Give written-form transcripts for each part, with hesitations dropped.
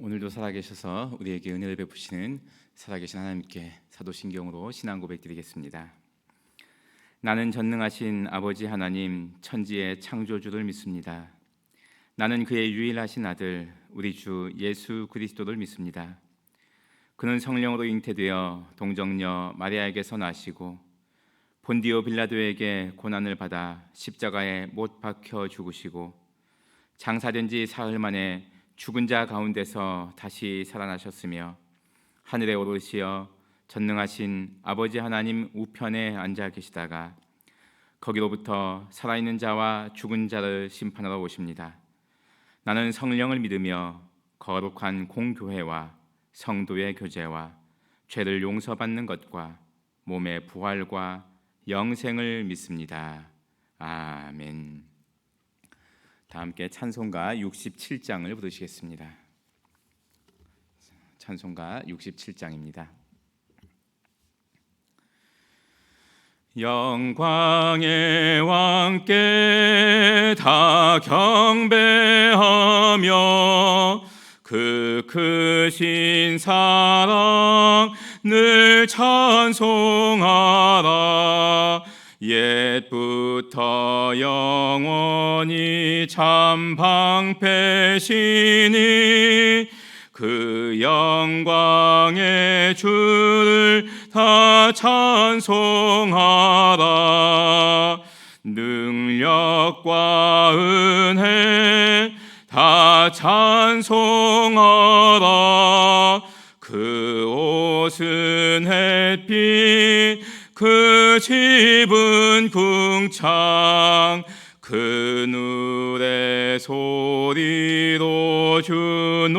오늘도 살아계셔서 우리에게 은혜를 베푸시는 살아계신 하나님께 사도신경으로 신앙 고백드리겠습니다. 나는 전능하신 아버지 하나님 천지의 창조주를 믿습니다. 나는 그의 유일하신 아들 우리 주 예수 그리스도를 믿습니다. 그는 성령으로 잉태되어 동정녀 마리아에게서 나시고 본디오 빌라도에게 고난을 받아 십자가에 못 박혀 죽으시고 장사된 지 사흘 만에 죽은 자 가운데서 다시 살아나셨으며 하늘에 오르시어 전능하신 아버지 하나님 우편에 앉아 계시다가 거기로부터 살아있는 자와 죽은 자를 심판하러 오십니다. 나는 성령을 믿으며 거룩한 공교회와 성도의 교제와 죄를 용서받는 것과 몸의 부활과 영생을 믿습니다. 아멘. 다 함께 찬송가 67장을 부르시겠습니다. 찬송가 67장입니다. 영광의 왕께 다 경배하며 그 크신 사랑 늘 찬송하라. 옛부터 영원히 참 방패시니 그 영광의 주를 다 찬송하라. 능력과 은혜 다 찬송하라. 그 옷은 햇빛 그 집은 궁창 그 누의 소리로 준호하시고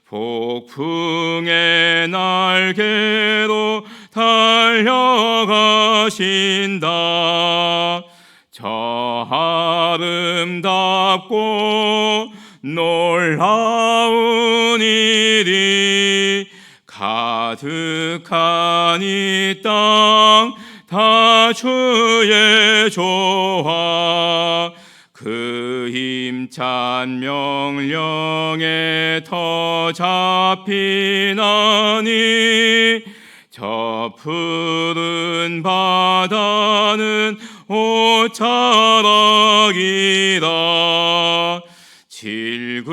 폭풍의 날개로 달려가신다. 저 아름답고 놀라운 일이 가득한 이 땅 다 주의 조화 그 힘찬 명령에 터 잡히나니 저 푸른 바다는 옷자락이라. 질그릇같이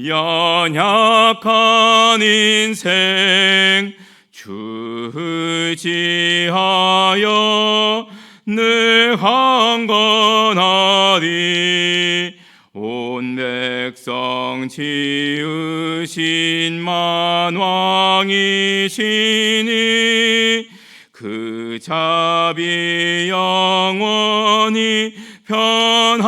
연약한 인생 주 의지하여 늘 강건하리. 온 백성 지으신 만왕이시니 그 자비 영원히 변함없어라.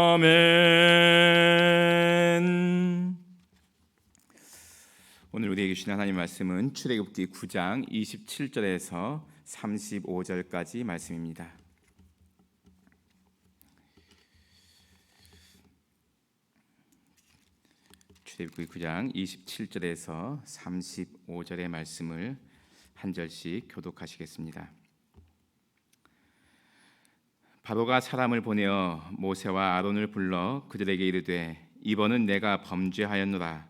아멘. 오늘 우리에게 주신 하나님 말씀은 출애굽기 9장 27절에서 35절까지 말씀입니다. 출애굽기 9장 27절에서 35절의 말씀을 한 절씩 교독하시겠습니다. 바로가 사람을 보내어 모세와 아론을 불러 그들에게 이르되 이번은 내가 범죄하였노라.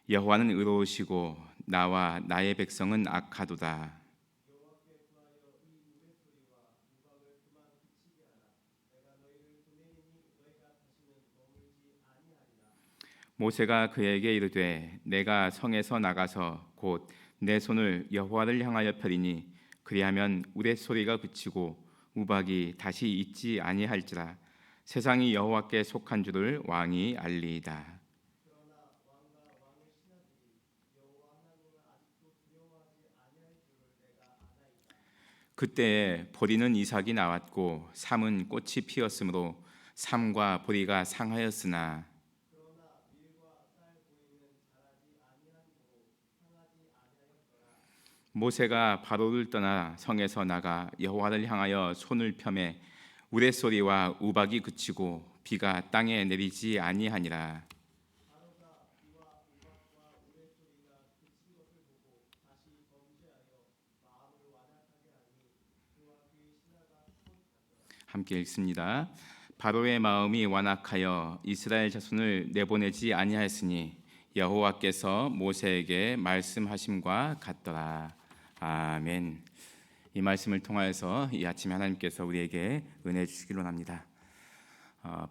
여호와는 의로우시고 나와 나의 백성은 악하도다. 모세가 그에게 이르되 내가 성에서 나가서 곧 내 손을 여호와를 향하여 펴리니 그리하면 우레소리가 그치고 우박이 다시 있지 아니할지라. 세상이 여호와께 속한 줄을 왕이 알리이다. 그때에 보리는 이삭이 나왔고 삼은 꽃이 피었으므로 삼과 보리가 상하였으나 모세가 바로를 떠나 성에서 나가 여호와를 향하여 손을 펴매 우레소리와 우박이 그치고 비가 땅에 내리지 아니하니라. 함께 읽습니다. 바로의 마음이 완악하여 이스라엘 자손을 내보내지 아니하였으니 여호와께서 모세에게 말씀하심과 같더라. 아멘. 이 말씀을 통하여서 이 아침에 하나님께서 우리에게 은혜 주시기를 원합니다.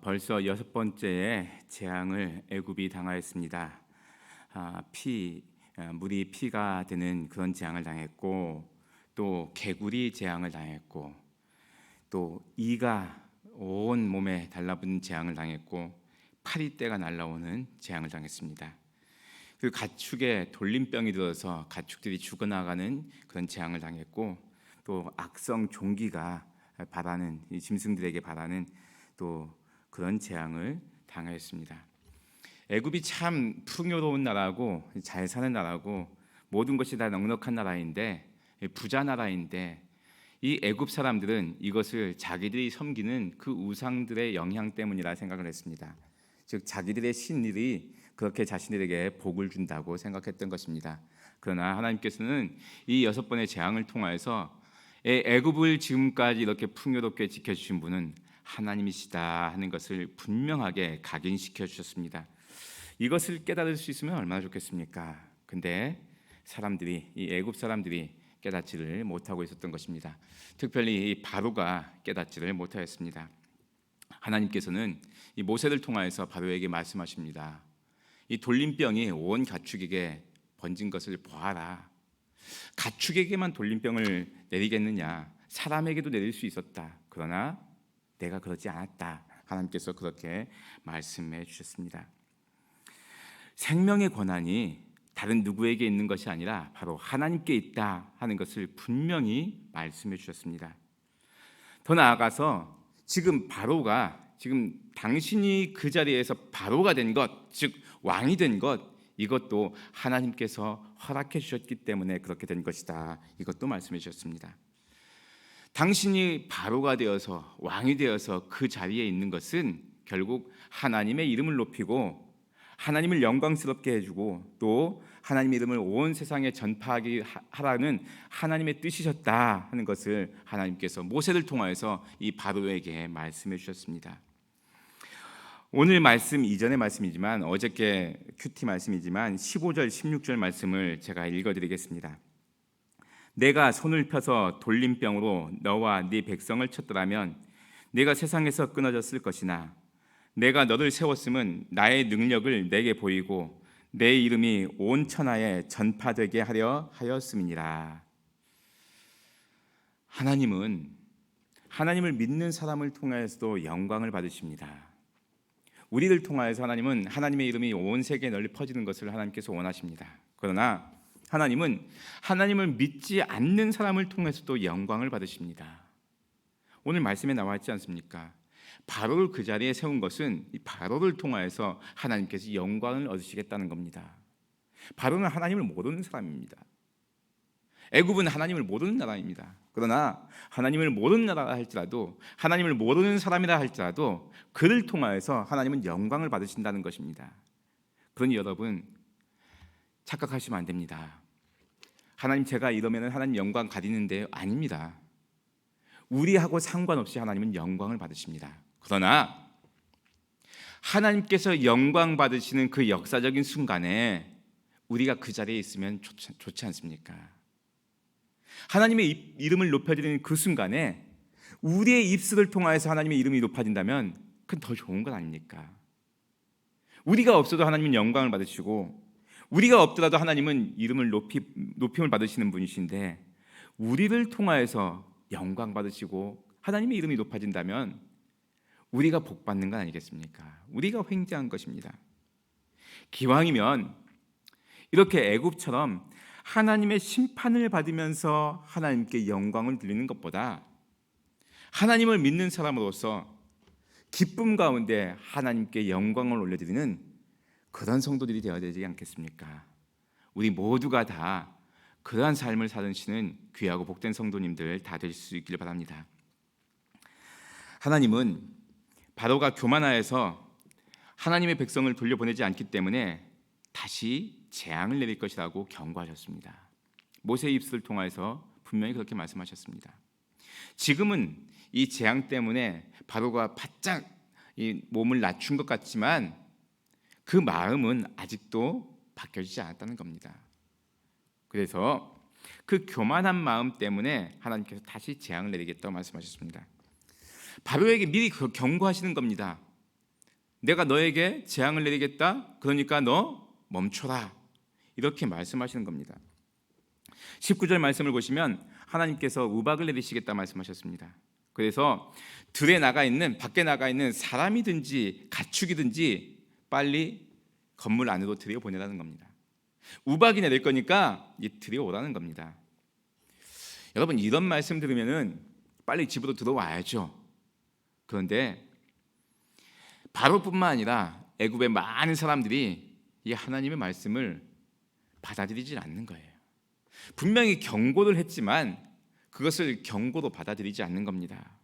벌써 6번째의 재앙을 애굽이 당하였습니다. 물이 피가 되는 그런 재앙을 당했고, 또 개구리 재앙을 당했고, 또 이가 온 몸에 달라붙는 재앙을 당했고, 파리떼가 날아오는 재앙을 당했습니다. 그 가축에 돌림병이 들어서 가축들이 죽어나가는 그런 재앙을 당했고, 또 악성 종기가 바라는 이 짐승들에게 바라는 또 그런 재앙을 당하였습니다. 애굽이 참 풍요로운 나라고 잘 사는 나라고 모든 것이 다 넉넉한 나라인데, 부자 나라인데, 이 애굽 사람들은 이것을 자기들이 섬기는 그 우상들의 영향 때문이라 생각을 했습니다. 즉 자기들의 신들이 그렇게 자신들에게 복을 준다고 생각했던 것입니다. 그러나 하나님께서는 이 6번의 재앙을 통하여서 애굽을 지금까지 이렇게 풍요롭게 지켜주신 분은 하나님이시다 하는 것을 분명하게 각인시켜 주셨습니다. 이것을 깨달을 수 있으면 얼마나 좋겠습니까? 근데 이 애굽 사람들이 깨닫지를 못하고 있었던 것입니다. 특별히 이 바로가 깨닫지를 못하였습니다. 하나님께서는 이 모세를 통하여서 바로에게 말씀하십니다. 이 돌림병이 온 가축에게 번진 것을 보아라. 가축에게만 돌림병을 내리겠느냐? 사람에게도 내릴 수 있었다. 그러나 내가 그러지 않았다. 하나님께서 그렇게 말씀해 주셨습니다. 생명의 권한이 다른 누구에게 있는 것이 아니라 바로 하나님께 있다 하는 것을 분명히 말씀해 주셨습니다. 더 나아가서 지금 당신이 그 자리에서 바로가 된 것, 즉 왕이 된 것, 이것도 하나님께서 허락해 주셨기 때문에 그렇게 된 것이다. 이것도 말씀해 주셨습니다. 당신이 바로가 되어서 왕이 되어서 그 자리에 있는 것은 결국 하나님의 이름을 높이고 하나님을 영광스럽게 해주고 또 하나님의 이름을 온 세상에 전파하게 하라는 하나님의 뜻이셨다 하는 것을 하나님께서 모세를 통하여서 이 바로에게 말씀해 주셨습니다. 오늘 말씀 이전의 말씀이지만 어저께 큐티 말씀이지만 15절 16절 말씀을 제가 읽어드리겠습니다. 내가 손을 펴서 돌림병으로 너와 네 백성을 쳤더라면 네가 세상에서 끊어졌을 것이나 내가 너를 세웠음은 나의 능력을 내게 보이고 내 이름이 온 천하에 전파되게 하려 하였음이니라. 하나님은 하나님을 믿는 사람을 통해서도 영광을 받으십니다. 우리를 통하여서 하나님은 하나님의 이름이 온 세계에 널리 퍼지는 것을 하나님께서 원하십니다. 그러나 하나님은 하나님을 믿지 않는 사람을 통해서도 영광을 받으십니다. 오늘 말씀에 나와 있지 않습니까? 바로를 그 자리에 세운 것은 이 바로를 통하여서 하나님께서 영광을 얻으시겠다는 겁니다. 바로는 하나님을 모르는 사람입니다. 애굽은 하나님을 모르는 나라입니다. 그러나 하나님을 모르는 나라라 할지라도 하나님을 모르는 사람이라 할지라도 그를 통하여서 하나님은 영광을 받으신다는 것입니다. 그러니 여러분 착각하시면 안 됩니다. 하나님 제가 이러면 하나님 영광 가리는데요. 아닙니다. 우리하고 상관없이 하나님은 영광을 받으십니다. 그러나 하나님께서 영광 받으시는 그 역사적인 순간에 우리가 그 자리에 있으면 좋지 않습니까? 하나님의 이름을 높여드리는 그 순간에 우리의 입술을 통하여서 하나님의 이름이 높아진다면 그건 더 좋은 것 아닙니까? 우리가 없어도 하나님은 영광을 받으시고 우리가 없더라도 하나님은 이름을 높임을 받으시는 분이신데 우리를 통하여서 영광 받으시고 하나님의 이름이 높아진다면 우리가 복 받는 건 아니겠습니까? 우리가 횡재한 것입니다. 기왕이면 이렇게 애굽처럼 하나님의 심판을 받으면서 하나님께 영광을 드리는 것보다 하나님을 믿는 사람으로서 기쁨 가운데 하나님께 영광을 올려드리는 그런 성도들이 되어야 되지 않겠습니까? 우리 모두가 다 그러한 삶을 사시는 귀하고 복된 성도님들 다 될 수 있기를 바랍니다. 하나님은 바로가 교만하여서 하나님의 백성을 돌려보내지 않기 때문에 다시 재앙을 내릴 것이라고 경고하셨습니다. 모세의 입술을 통해서 분명히 그렇게 말씀하셨습니다. 지금은 이 재앙 때문에 바로가 바짝 이 몸을 낮춘 것 같지만 그 마음은 아직도 바뀌어지지 않았다는 겁니다. 그래서 그 교만한 마음 때문에 하나님께서 다시 재앙을 내리겠다고 말씀하셨습니다. 바로에게 미리 경고하시는 겁니다. 내가 너에게 재앙을 내리겠다. 그러니까 너 멈춰라. 이렇게 말씀하시는 겁니다. 19절 말씀을 보시면 하나님께서 우박을 내리시겠다 말씀하셨습니다. 그래서 밖에 나가 있는 사람이든지 가축이든지 빨리 건물 안으로 들여보내라는 겁니다. 우박이 내릴 거니까 들여오라는 겁니다. 여러분, 이런 말씀 들으면은 빨리 집으로 들어와야죠. 그런데 바로뿐만 아니라 애굽의 많은 사람들이 이 하나님의 말씀을 받아들이지 않는 거예요. 분명히 경고를 했지만 그것을 경고로 받아들이지 않는 겁니다.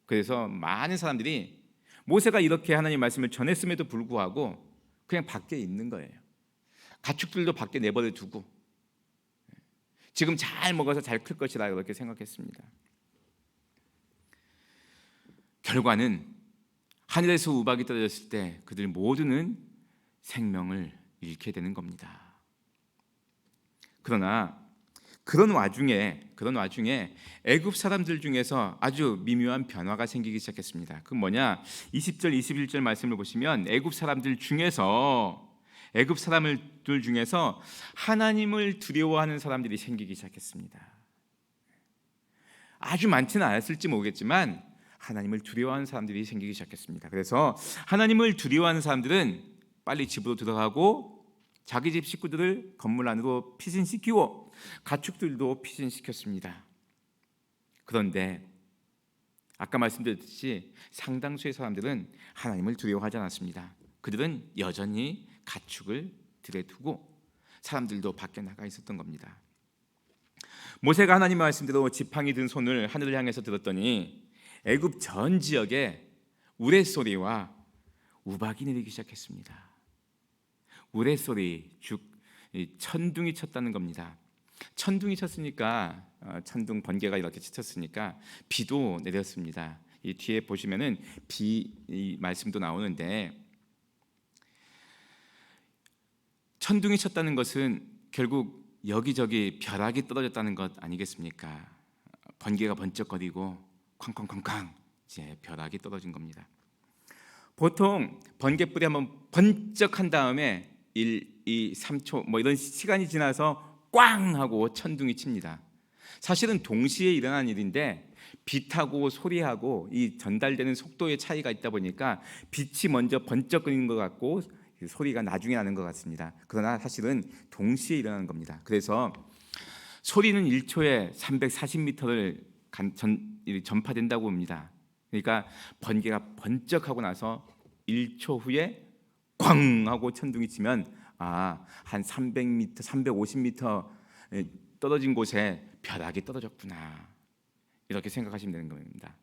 그래서 많은 사람들이 모세가 이렇게 하나님의 말씀을 전했음에도 불구하고 그냥 밖에 있는 거예요. 가축들도 밖에 내버려 두고 지금 잘 먹어서 잘 클 것이라 그렇게 생각했습니다. 결과는 하늘에서 우박이 떨어졌을 때 그들 모두는 생명을 잃게 되는 겁니다. 그러나 그런 와중에 애굽 사람들 중에서 아주 미묘한 변화가 생기기 시작했습니다. 그 뭐냐? 20절 21절 말씀을 보시면 애굽 사람들 중에서 하나님을 두려워하는 사람들이 생기기 시작했습니다. 아주 많지는 않았을지 모르겠지만 하나님을 두려워하는 사람들이 생기기 시작했습니다. 그래서 하나님을 두려워하는 사람들은 빨리 집으로 들어가고 자기 집 식구들을 건물 안으로 피신시키고 가축들도 피신시켰습니다. 그런데 아까 말씀드렸듯이 상당수의 사람들은 하나님을 두려워하지 않았습니다. 그들은 여전히 가축을 들에 두고 사람들도 밖에 나가 있었던 겁니다. 모세가 하나님의 말씀대로 지팡이 든 손을 하늘을 향해서 들었더니 애굽 전 지역에 우레소리와 우박이 내리기 시작했습니다. 우레소리, 즉 천둥이 쳤다는 겁니다. 천둥이 쳤으니까 천둥 번개가 이렇게 쳤으니까 비도 내렸습니다. 이 뒤에 보시면은 이 말씀도 나오는데 천둥이 쳤다는 것은 결국 여기저기 벼락이 떨어졌다는 것 아니겠습니까? 번개가 번쩍거리고 쾅쾅쾅쾅 이제 벼락이 떨어진 겁니다. 보통 번개불이 한번 번쩍한 다음에 1, 2, 3초 뭐 이런 시간이 지나서 꽝 하고 천둥이 칩니다. 사실은 동시에 일어난 일인데 빛하고 소리하고 이 전달되는 속도의 차이가 있다 보니까 빛이 먼저 번쩍거리는 것 같고 소리가 나중에 나는 것 같습니다. 그러나 사실은 동시에 일어나는 겁니다. 그래서 소리는 1초에 340m를 전파된다고 봅니다. 그러니까 번개가 번쩍하고 나서 1초 후에 꽝 하고 천둥이 치면 한 300m, 350m 떨어진 곳에 벼락이 떨어졌구나 이렇게 생각하시면 되는 겁니다.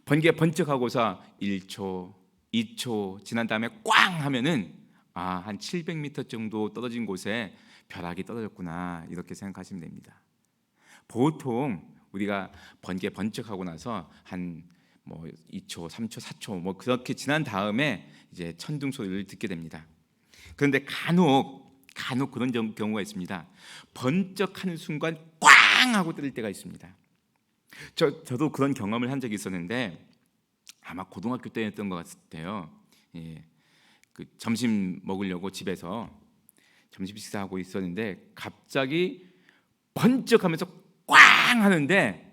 번개 번쩍하고서 1초, 2초 지난 다음에 꽝 하면은 한 700m 정도 떨어진 곳에 벼락이 떨어졌구나 이렇게 생각하시면 됩니다. 보통 우리가 번개 번쩍하고 나서 한 2초, 3초, 4초 그렇게 지난 다음에 이제 천둥 소리를 듣게 됩니다. 그런데 간혹 그런 경우가 있습니다. 번쩍하는 순간 꽝 하고 떨어질 때가 있습니다. 저도 그런 경험을 한 적이 있었는데 아마 고등학교 때였던 것 같아요. 그 점심 먹으려고 집에서 점심 식사하고 있었는데 갑자기 번쩍하면서 꽝 하는데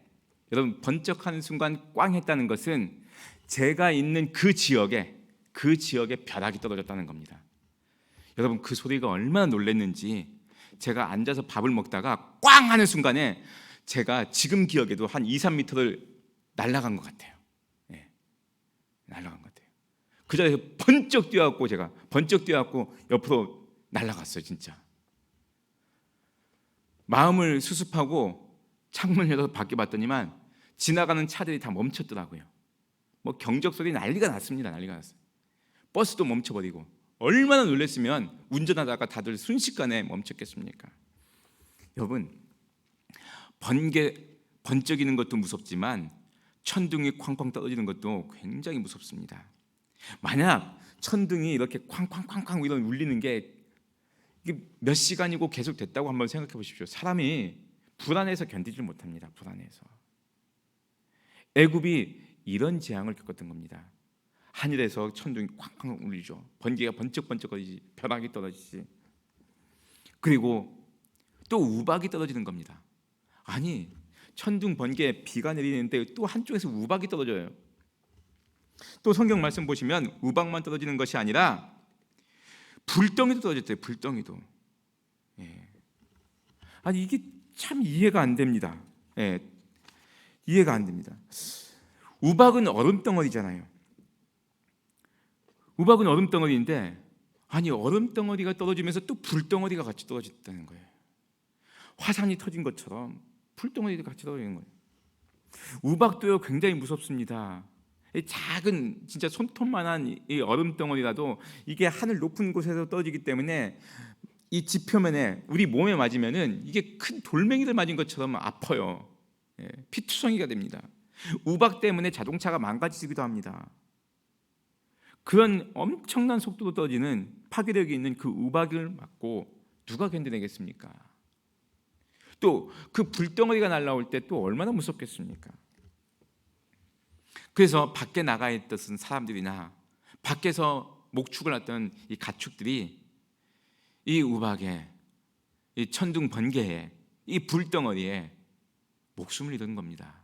여러분 번쩍하는 순간 꽝 했다는 것은 제가 있는 그 지역에 벼락이 떨어졌다는 겁니다. 여러분 그 소리가 얼마나 놀랐는지 제가 앉아서 밥을 먹다가 꽝 하는 순간에 제가 지금 기억에도 한 2, 3m를 날아간 것 같아요. 날아간 것 같아요. 그 자리에서 번쩍 뛰어갖고 옆으로 날아갔어요. 진짜 마음을 수습하고 창문을 열어서 밖에 봤더니만 지나가는 차들이 다 멈췄더라고요. 경적 소리 난리가 났습니다. 난리가 났어요. 버스도 멈춰버리고 얼마나 놀랐으면 운전하다가 다들 순식간에 멈췄겠습니까? 여러분 번쩍이는 것도 무섭지만 천둥이 쾅쾅 떨어지는 것도 굉장히 무섭습니다. 만약 천둥이 이렇게 쾅쾅쾅쾅 이런 울리는 게 이게 몇 시간이고 계속 됐다고 한번 생각해 보십시오. 사람이 불안해서 견디질 못합니다. 불안해서. 애굽이 이런 재앙을 겪었던 겁니다. 하늘에서 천둥이 쾅쾅 울리죠. 번개가 번쩍번쩍거리지, 벼락이 떨어지지. 그리고 또 우박이 떨어지는 겁니다. 아니, 천둥, 번개, 비가 내리는데 또 한쪽에서 우박이 떨어져요. 또 성경 말씀 보시면 우박만 떨어지는 것이 아니라 불덩이도 떨어졌대요. 불덩이도. 예. 아니, 이게 참 이해가 안 됩니다. 예. 이해가 안 됩니다. 우박은 얼음덩어리잖아요. 우박은 얼음덩어리인데, 아니, 얼음덩어리가 떨어지면서 또 불덩어리가 같이 떨어졌다는 거예요. 화산이 터진 것처럼 불덩어리가 같이 떨어지는 거예요. 우박도요, 굉장히 무섭습니다. 작은 진짜 손톱만한 이 얼음덩어리라도 이게 하늘 높은 곳에서 떨어지기 때문에 이 지표면에 우리 몸에 맞으면은 이게 큰 돌멩이를 맞은 것처럼 아파요. 피투성이가 됩니다. 우박 때문에 자동차가 망가지기도 합니다. 그런 엄청난 속도로 떨어지는 파괴력이 있는 그 우박을 맞고 누가 견뎌내겠습니까? 또 그 불덩어리가 날아올 때 또 얼마나 무섭겠습니까? 그래서 밖에 나가 있던 사람들이나 밖에서 목축을 했던 이 가축들이 이 우박에, 이 천둥 번개에, 이 불덩어리에 목숨을 잃은 겁니다.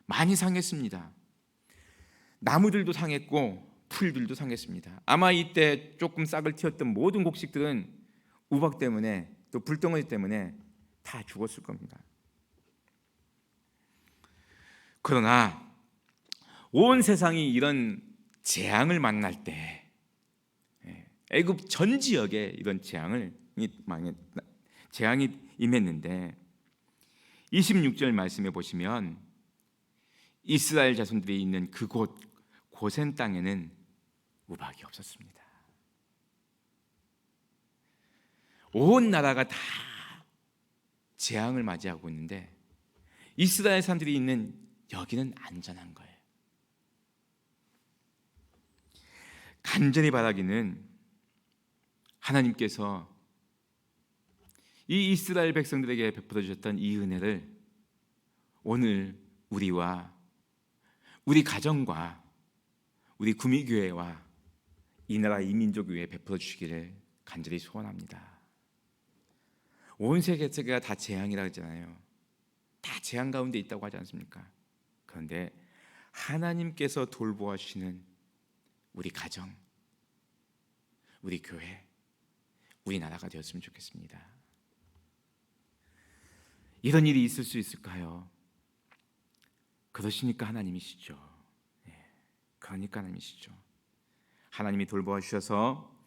많이 상했습니다. 나무들도 상했고 풀들도 상했습니다. 아마 이때 조금 싹을 틔웠던 모든 곡식들은 우박 때문에 또 불덩어리 때문에 다 죽었을 겁니다. 그러나 온 세상이 이런 재앙을 만날 때, 애굽 전 지역에 이런 재앙이 임했는데 26절 말씀해 보시면 이스라엘 자손들이 있는 그곳 고센 땅에는 우박이 없었습니다. 온 나라가 다 재앙을 맞이하고 있는데 이스라엘 사람들이 있는 여기는 안전한 거예요. 간절히 바라기는 하나님께서 이 이스라엘 백성들에게 베풀어 주셨던 이 은혜를 오늘 우리와 우리 가정과 우리 구미교회와 이 나라 이민족 위에 베풀어 주시기를 간절히 소원합니다. 온 세계가 다 재앙이라고 했잖아요. 다 재앙 가운데 있다고 하지 않습니까? 그런데 하나님께서 돌보아 주시는 우리 가정, 우리 교회, 우리 나라가 되었으면 좋겠습니다. 이런 일이 있을 수 있을까요? 그러시니까 하나님이시죠. 그러니까 하나님이시죠. 하나님이 돌보아 주셔서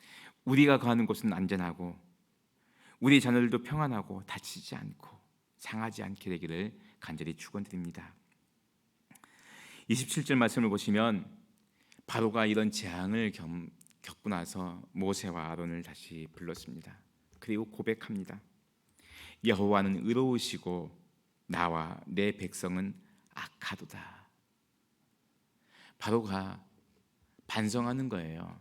우리가 거하는 곳은 안전하고 우리 자녀들도 평안하고 다치지 않고 상하지 않게 되기를 간절히 축원드립니다. 27절 말씀을 보시면 바로가 이런 재앙을 겪고 나서 모세와 아론을 다시 불렀습니다. 그리고 고백합니다. 여호와는 의로우시고 나와 내 백성은 악하도다. 바로가 반성하는 거예요.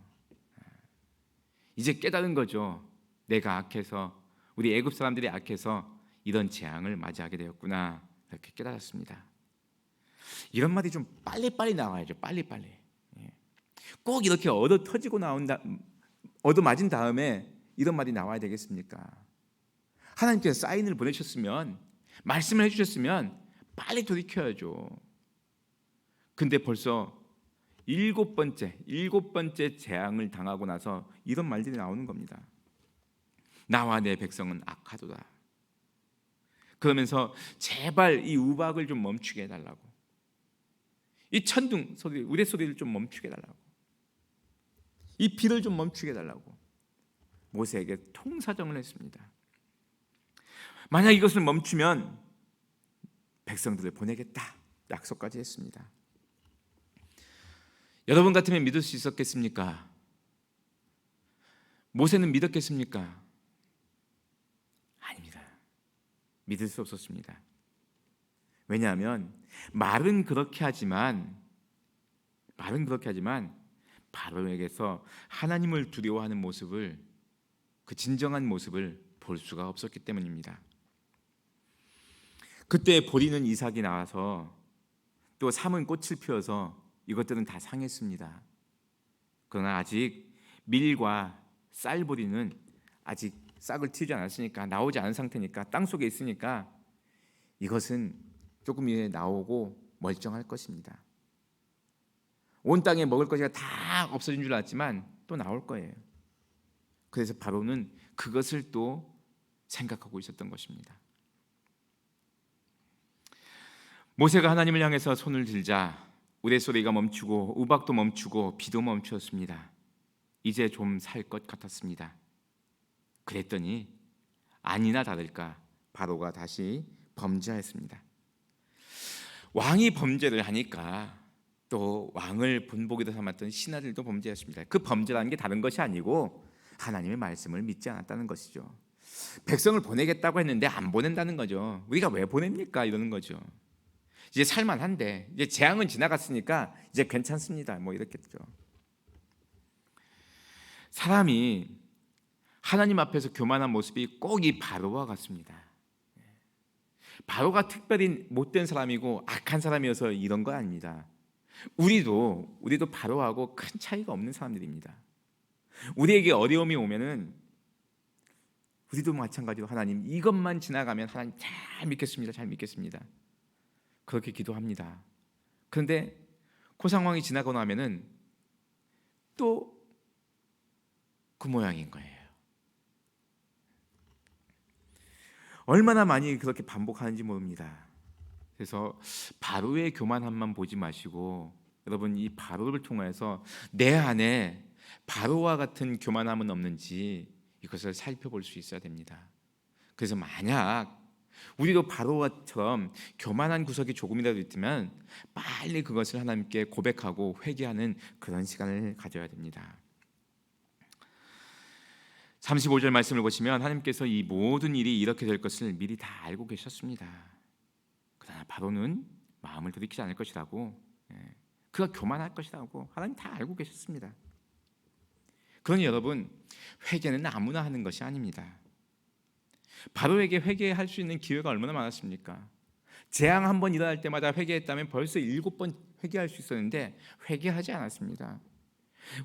이제 깨달은 거죠. 내가 악해서, 우리 애굽 사람들이 악해서 이런 재앙을 맞이하게 되었구나, 이렇게 깨달았습니다. 이런 말이 좀 빨리빨리 나와야죠. 빨리빨리. 꼭 이렇게 얻어 터지고 얻어 맞은 다음에 이런 말이 나와야 되겠습니까? 하나님께서 사인을 보내셨으면, 말씀을 해주셨으면 빨리 돌이켜야죠. 근데 벌써 일곱 번째 재앙을 당하고 나서 이런 말들이 나오는 겁니다. 나와 내 백성은 악하도다. 그러면서 제발 이 우박을 좀 멈추게 해달라고, 이 천둥 소리, 우레소리를 좀 멈추게 해달라고, 이 비를 좀 멈추게 해달라고 모세에게 통사정을 했습니다. 만약 이것을 멈추면 백성들을 보내겠다 약속까지 했습니다. 여러분 같으면 믿을 수 있었겠습니까? 모세는 믿었겠습니까? 아닙니다. 믿을 수 없었습니다. 왜냐하면 말은 그렇게 하지만 바로에게서 하나님을 두려워하는 모습을, 그 진정한 모습을 볼 수가 없었기 때문입니다. 그때 보리는 이삭이 나와서 또 삼은 꽃을 피워서 이것들은 다 상했습니다. 그러나 아직 밀과 쌀보리는 아직 싹을 틔우지 않았으니까, 나오지 않은 상태니까, 땅 속에 있으니까 이것은 조금 이내 나오고 멀쩡할 것입니다. 온 땅에 먹을 것이 다 없어진 줄 알았지만 또 나올 거예요. 그래서 바로는 그것을 또 생각하고 있었던 것입니다. 모세가 하나님을 향해서 손을 들자 우레소리가 멈추고 우박도 멈추고 비도 멈추었습니다. 이제 좀 살 것 같았습니다. 그랬더니 아니나 다를까 바로가 다시 범죄하였습니다. 왕이 범죄를 하니까 또 왕을 본보기로 삼았던 신하들도 범죄했습니다. 그 범죄라는 게 다른 것이 아니고 하나님의 말씀을 믿지 않았다는 것이죠. 백성을 보내겠다고 했는데 안 보낸다는 거죠. 우리가 왜 보냅니까? 이러는 거죠. 이제 살만한데, 이제 재앙은 지나갔으니까 이제 괜찮습니다. 뭐 이랬겠죠. 사람이 하나님 앞에서 교만한 모습이 꼭 이 바로와 같습니다. 바로가 특별히 못된 사람이고 악한 사람이어서 이런 거 아닙니다. 우리도 바로하고 큰 차이가 없는 사람들입니다. 우리에게 어려움이 오면은 우리도 마찬가지로 하나님 이것만 지나가면 하나님 잘 믿겠습니다. 그렇게 기도합니다. 그런데 그 상황이 지나고 나면은 또 그 모양인 거예요. 얼마나 많이 그렇게 반복하는지 모릅니다. 그래서 바로의 교만함만 보지 마시고 여러분 이 바로를 통해서 내 안에 바로와 같은 교만함은 없는지 이것을 살펴볼 수 있어야 됩니다. 그래서 만약 우리도 바로와처럼 교만한 구석이 조금이라도 있다면 빨리 그것을 하나님께 고백하고 회개하는 그런 시간을 가져야 됩니다. 35절 말씀을 보시면 하나님께서 이 모든 일이 이렇게 될 것을 미리 다 알고 계셨습니다. 그러나 바로는 마음을 돌이키지 않을 것이라고, 그가 교만할 것이라고 하나님 다 알고 계셨습니다. 그러니 여러분 회개는 아무나 하는 것이 아닙니다. 바로에게 회개할 수 있는 기회가 얼마나 많았습니까? 재앙 한 번 일어날 때마다 회개했다면 벌써 7번 회개할 수 있었는데 회개하지 않았습니다.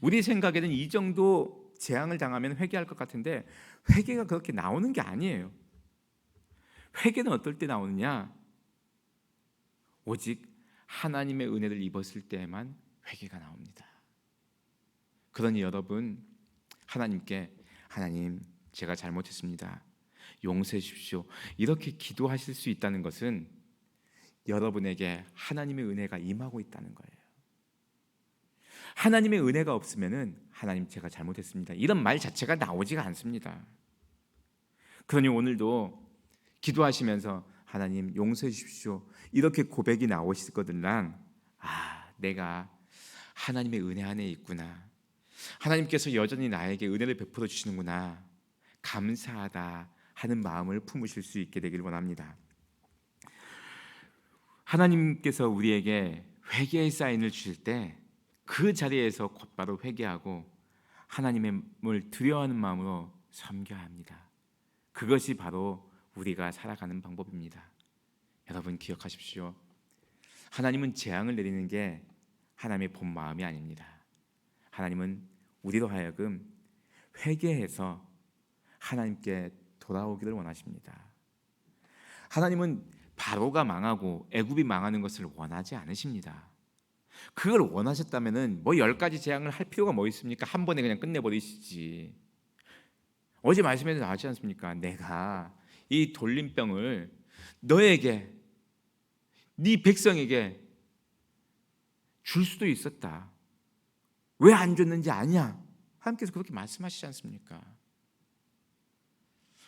우리 생각에는 이 정도 재앙을 당하면 회개할 것 같은데 회개가 그렇게 나오는 게 아니에요. 회개는 어떨 때 나오느냐? 오직 하나님의 은혜를 입었을 때에만 회개가 나옵니다. 그러니 여러분 하나님께 하나님 제가 잘못했습니다. 용서해 주십시오. 이렇게 기도하실 수 있다는 것은 여러분에게 하나님의 은혜가 임하고 있다는 거예요. 하나님의 은혜가 없으면은 하나님 제가 잘못했습니다. 이런 말 자체가 나오지가 않습니다. 그러니 오늘도 기도하시면서 하나님 용서해 주십시오. 이렇게 고백이 나오시거든요. 내가 하나님의 은혜 안에 있구나. 하나님께서 여전히 나에게 은혜를 베풀어 주시는구나. 감사하다 하는 마음을 품으실 수 있게 되길 원합니다. 하나님께서 우리에게 회개의 사인을 주실 때 그 자리에서 곧바로 회개하고 하나님을 두려워하는 마음으로 섬겨야 합니다. 그것이 바로 우리가 살아가는 방법입니다. 여러분 기억하십시오. 하나님은 재앙을 내리는 게 하나님의 본 마음이 아닙니다. 하나님은 우리로 하여금 회개해서 하나님께 돌아오기를 원하십니다. 하나님은 바로가 망하고 애굽이 망하는 것을 원하지 않으십니다. 그걸 원하셨다면은 뭐 10가지 재앙을 할 필요가 뭐 있습니까? 한 번에 그냥 끝내버리시지. 어제 말씀에도 나왔지 않습니까? 내가 이 돌림병을 너에게, 네 백성에게 줄 수도 있었다. 왜 안 줬는지 아냐? 하나님께서 그렇게 말씀하시지 않습니까?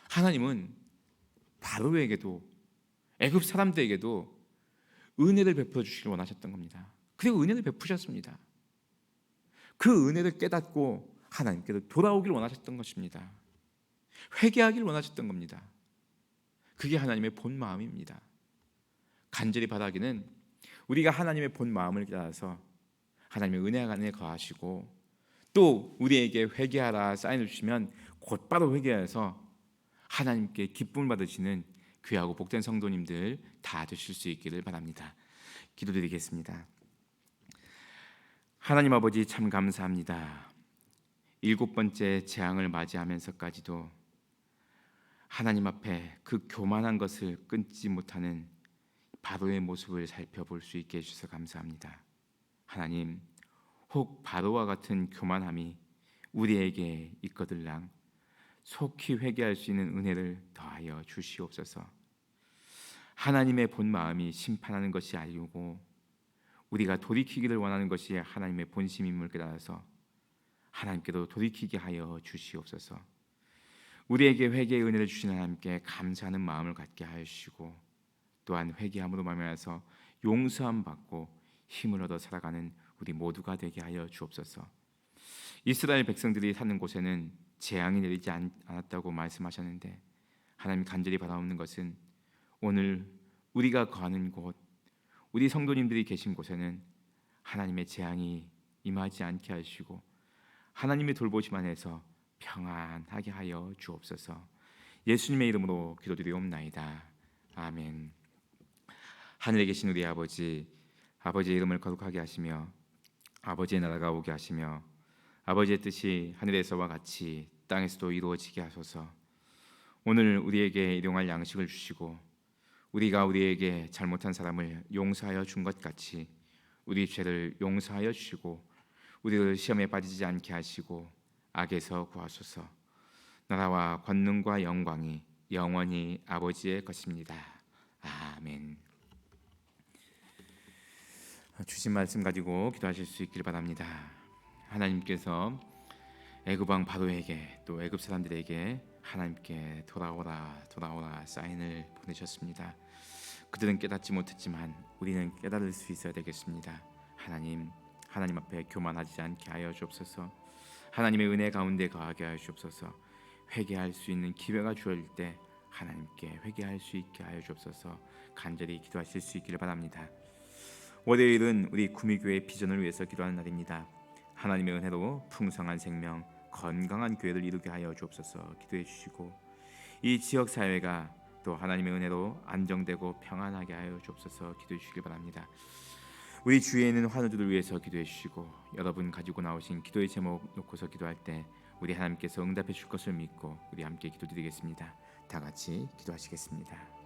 하나님은 바로에게도 애굽 사람들에게도 은혜를 베풀어 주시길 원하셨던 겁니다. 그리고 은혜를 베푸셨습니다. 그 은혜를 깨닫고 하나님께로 돌아오길 원하셨던 것입니다. 회개하길 원하셨던 겁니다. 그게 하나님의 본 마음입니다. 간절히 바라기는 우리가 하나님의 본 마음을 깨달아서 하나님의 은혜 안에 거하시고 또 우리에게 회개하라 사인을 주시면 곧바로 회개해서 하나님께 기쁨을 받으시는 귀하고 복된 성도님들 다 되실 수 있기를 바랍니다. 기도드리겠습니다. 하나님 아버지 참 감사합니다. 7번째 재앙을 맞이하면서까지도 하나님 앞에 그 교만한 것을 끊지 못하는 바로의 모습을 살펴볼 수 있게 해주셔서 감사합니다. 하나님, 혹 바로와 같은 교만함이 우리에게 있거들랑 속히 회개할 수 있는 은혜를 더하여 주시옵소서. 하나님의 본 마음이 심판하는 것이 아니고 우리가 돌이키기를 원하는 것이 하나님의 본심임을 깨달아서 하나님께도 돌이키게 하여 주시옵소서. 우리에게 회개의 은혜를 주신 하나님께 감사하는 마음을 갖게 하여 주시고 또한 회개함으로 말미암아서 용서함 받고 힘을 얻어 살아가는 우리 모두가 되게 하여 주옵소서. 이스라엘 백성들이 사는 곳에는 재앙이 내리지 않았다고 말씀하셨는데 하나님 간절히 바라옵는 것은 오늘 우리가 거하는 곳, 우리 성도님들이 계신 곳에는 하나님의 재앙이 임하지 않게 하시고 하나님의 돌보심 안에서 평안하게 하여 주옵소서. 예수님의 이름으로 기도드리옵나이다. 아멘. 하늘에 계신 우리 아버지, 아버지의 이름을 거룩하게 하시며 아버지의 나라가 오게 하시며 아버지의 뜻이 하늘에서와 같이 땅에서도 이루어지게 하소서. 오늘 우리에게 일용할 양식을 주시고 우리가 우리에게 잘못한 사람을 용서하여 준 것 같이 우리 죄를 용서하여 주시고 우리를 시험에 빠지지 않게 하시고 악에서 구하소서. 나라와 권능과 영광이 영원히 아버지의 것입니다. 아멘. 주신 말씀 가지고 기도하실 수 있기를 바랍니다. 하나님께서 애굽 왕 바로에게 또 애굽 사람들에게 하나님께 돌아오라 사인을 보내셨습니다. 그들은 깨닫지 못했지만 우리는 깨달을 수 있어야 되겠습니다. 하나님 앞에 교만하지 않게 하여 주옵소서. 하나님의 은혜 가운데 거하게 하여 주옵소서. 회개할 수 있는 기회가 주어질 때 하나님께 회개할 수 있게 하여 주옵소서. 간절히 기도하실 수 있기를 바랍니다. 월요일은 우리 구미교회 비전을 위해서 기도하는 날입니다. 하나님의 은혜로 풍성한 생명, 건강한 교회를 이루게 하여 주옵소서. 기도해 주시고 이 지역 사회가 또 하나님의 은혜로 안정되고 평안하게 하여 주옵소서. 기도해 주시길 바랍니다. 우리 주위에 있는 환우들을 위해서 기도해 주시고 여러분 가지고 나오신 기도의 제목 놓고서 기도할 때 우리 하나님께서 응답해 줄 것을 믿고 우리 함께 기도드리겠습니다. 다 같이 기도하시겠습니다.